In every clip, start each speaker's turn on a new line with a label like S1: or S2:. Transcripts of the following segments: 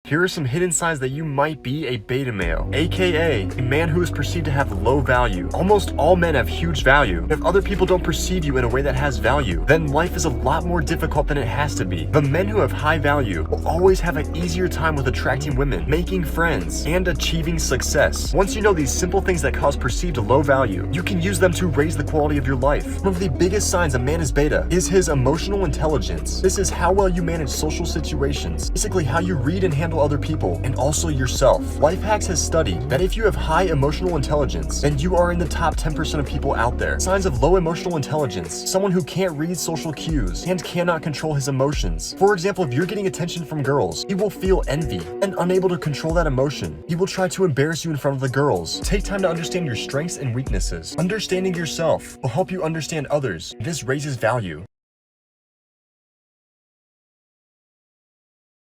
S1: Here are some hidden signs that you might be a beta male, aka a man who is perceived to have low value. Almost all men have huge value. If other people don't perceive you in a way that has value, then life is a lot more difficult than it has to be. The men who have high value will always have an easier time with attracting women, making friends, and achieving success. Once you know these simple things that cause perceived low value, you can use them to raise the quality of your life. One of the biggest signs a man is beta is his emotional intelligence. This is how well you manage social situations, basically how you read and handle other people, and also yourself. Lifehacks has studied that if you have high emotional intelligence, then you are in the top 10% of people out there. Signs of low emotional intelligence: someone who can't read social cues and cannot control his emotions. For example, if you're getting attention from girls, he will feel envy and unable to control that emotion. He will try to embarrass you in front of the girls. Take time to understand your strengths and weaknesses. Understanding yourself will help you understand others. This raises value.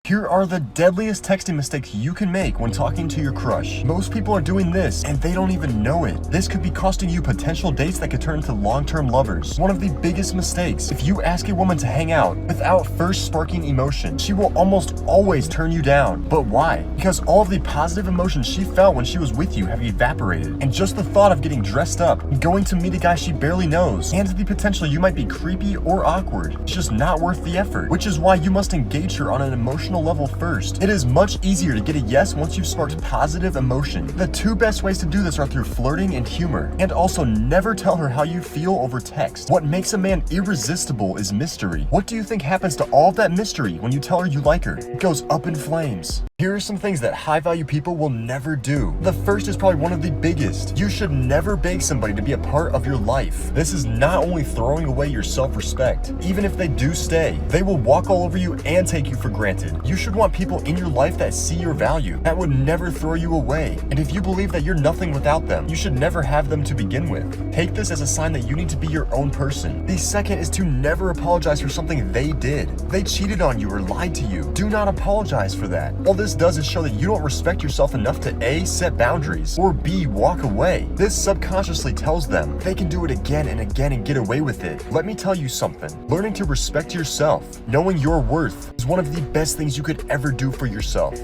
S1: Here are the deadliest texting mistakes you can make when talking to your crush. Most people are doing this and they don't even know it. This could be costing you potential dates that could turn into long-term lovers. One of the biggest mistakes: if you ask a woman to hang out without first sparking emotion, she will almost always turn you down. But why? Because all of the positive emotions she felt when she was with you have evaporated, and just the thought of getting dressed up, going to meet a guy she barely knows, and the potential you might be creepy or awkward, is just not worth the effort. Which is why you must engage her on an emotional level first. It is much easier to get a yes once you've sparked positive emotion. The two best ways to do this are through flirting and humor. And also, never tell her how you feel over text. What makes a man irresistible is mystery. What do you think happens to all of that mystery when you tell her you like her? It goes up in flames. Here are some things that high-value people will never do. The first is probably one of the biggest. You should never beg somebody to be a part of your life. This is not only throwing away your self-respect. Even if they do stay, they will walk all over you and take you for granted. You should want people in your life that see your value, that would never throw you away. And if you believe that you're nothing without them, you should never have them to begin with. Take this as a sign that you need to be your own person. The second is to never apologize for something they did. They cheated on you or lied to you. Do not apologize for that. All this does is show that you don't respect yourself enough to A, set boundaries, or B, walk away. This subconsciously tells them they can do it again and again and get away with it. Let me tell you something. Learning to respect yourself, knowing your worth, is one of the best things you could ever do for yourself.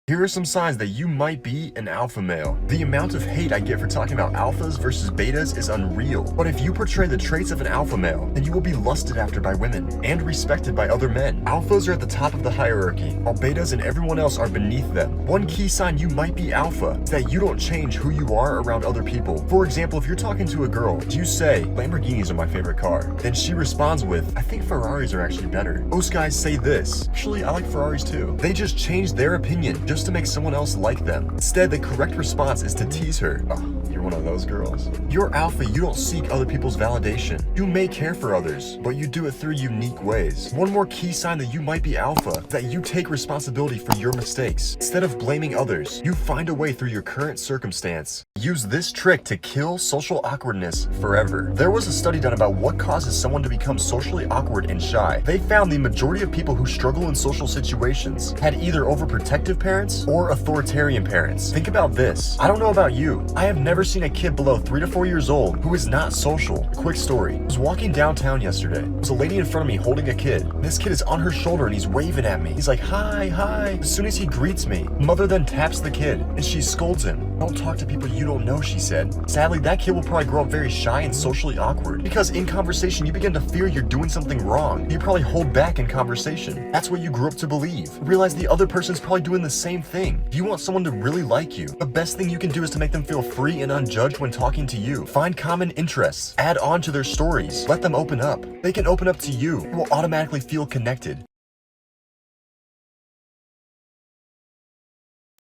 S1: Here are some signs that you might be an alpha male. The amount of hate I get for talking about alphas versus betas is unreal. But if you portray the traits of an alpha male, then you will be lusted after by women and respected by other men. Alphas are at the top of the hierarchy, while betas and everyone else are beneath them. One key sign you might be alpha is that you don't change who you are around other people. For example, if you're talking to a girl, you say, "Lamborghinis are my favorite car." Then she responds with, "I think Ferraris are actually better." Most guys say this, "Actually, I like Ferraris too." They just changed their opinion just to make someone else like them. Instead, the correct response is to tease her. "Oh, you're one of those girls." You're alpha, you don't seek other people's validation. You may care for others, but you do it through unique ways. One more key sign that you might be alpha is that you take responsibility for your mistakes. Instead of blaming others, you find a way through your current circumstance. Use this trick to kill social awkwardness forever. There was a study done about what causes someone to become socially awkward and shy. They found the majority of people who struggle in social situations had either overprotective parents or authoritarian parents. Think about this. I don't know about you, I have never seen a kid below 3 to 4 years old who is not social. Quick story. I was walking downtown yesterday. There was a lady in front of me holding a kid. This kid is on her shoulder and he's waving at me. He's like, "Hi, hi." As soon as he greets me, mother then taps the kid and she scolds him. "Don't talk to people you don't know," she said. Sadly, that kid will probably grow up very shy and socially awkward because in conversation you begin to fear you're doing something wrong. You probably hold back in conversation. That's what you grew up to believe. Realize the other person's probably doing the same thing. If you want someone to really like you, the best thing you can do is to make them feel free and unjudged when talking to you. Find common interests, add on to their stories, let them open up. They can open up to you. You will automatically feel connected.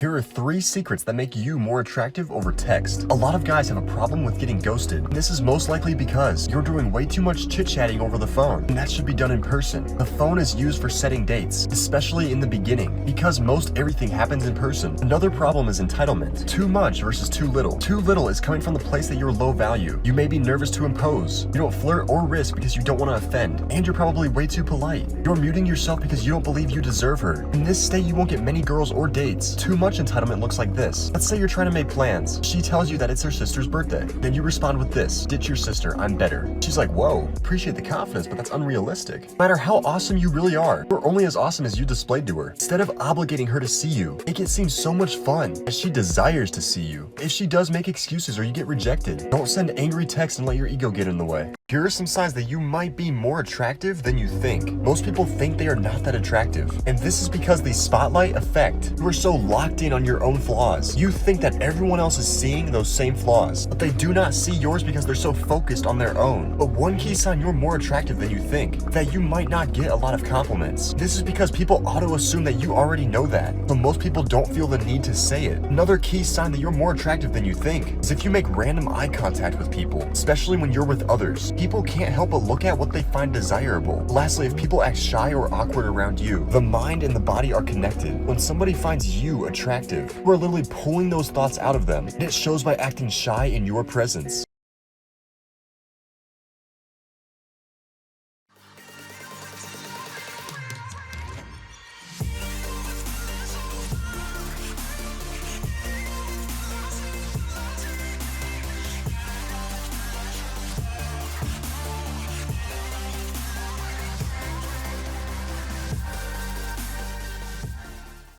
S1: Here are 3 secrets that make you more attractive over text. A lot of guys have a problem with getting ghosted. This is most likely because you're doing way too much chit-chatting over the phone, and that should be done in person. The phone is used for setting dates, especially in the beginning, because most everything happens in person. Another problem is entitlement. Too much versus too little. Too little is coming from the place that you're low value. You may be nervous to impose. You don't flirt or risk because you don't want to offend, and you're probably way too polite. You're muting yourself because you don't believe you deserve her. In this state, you won't get many girls or dates. Too much much entitlement looks like this. Let's say you're trying to make plans. She tells you that it's her sister's birthday. Then you respond with this: ditch your sister, I'm better. She's like, whoa, appreciate the confidence, but that's unrealistic. No matter how awesome you really are, you're only as awesome as you displayed to her. Instead of obligating her to see you, make it seem so much fun, as she desires to see you. If she does make excuses or you get rejected, don't send angry texts and let your ego get in the way. Here are some signs that you might be more attractive than you think. Most people think they are not that attractive, and this is because the spotlight effect. You are so locked in on your own flaws. You think that everyone else is seeing those same flaws, but they do not see yours because they're so focused on their own. But one key sign you're more attractive than you think, that you might not get a lot of compliments. This is because people auto-assume that you already know that, so most people don't feel the need to say it. Another key sign that you're more attractive than you think is if you make random eye contact with people, especially when you're with others. People can't help but look at what they find desirable. Lastly, if people act shy or awkward around you, the mind and the body are connected. When somebody finds you attractive, you are literally pulling those thoughts out of them, and it shows by acting shy in your presence.